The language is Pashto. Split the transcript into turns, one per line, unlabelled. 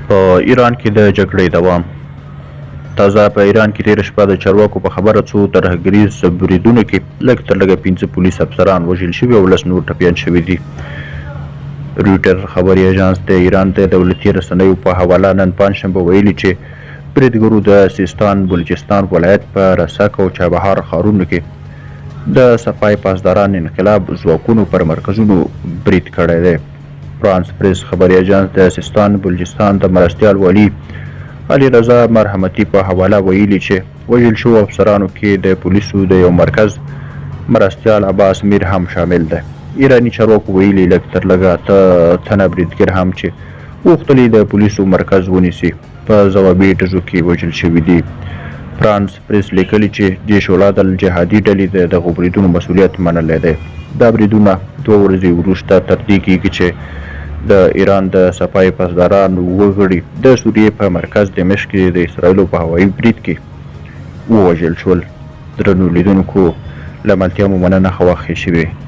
په ایران کې د جګړې دوام. تازه په ایران کې تېره شپه د چارواکو په خبره څو ترهګریز بریدونو کې لږ تر لږه 15 پولیس افسران وژل شوي او 10 نور ټپیان شوي دي. رویټر خبري اژانس د ایران د دولتي رسنیو په حواله نن پنجشنبه ویلي چې بریدګرو د سیستان بلوچستان ولایت په رسک او چابهار ښارونو کې د صفای پاسداران انقلاب ځواکونو پر مرکزونو برید کړی دی. فرانس پریس خبري اژانس د سیستان بلوچستان د مرستیال والي علي رضا مرحمتي په حواله ویلي چې وژل شوو افسرانو کې د پولیسو د یو مرکز مرستیال عباس میر هم شامل دی. ایراني چارواکو ویلي لږ تر لږه 8 تنه بریدګر هم چې غوښتلي د پولیسو مرکز ونیسي په ځوابي ډزو کې وژل شوي دي. فرانس پریس لیکلي چې جیش اولاد الجهادي ډلې د دغو بریدونو مسؤلیت منلی دی. دا بریدونه 2 ورځې وروسته تر دې کېږي چې د ایران د صفای پاسدارانو وګړي د سوریې په مرکز دمشق کې د اسرائیلو په هوایي برید کې ووژل شول. درنو لیدونکو له ملتیا مو مننه ښه وخت ښې شوې.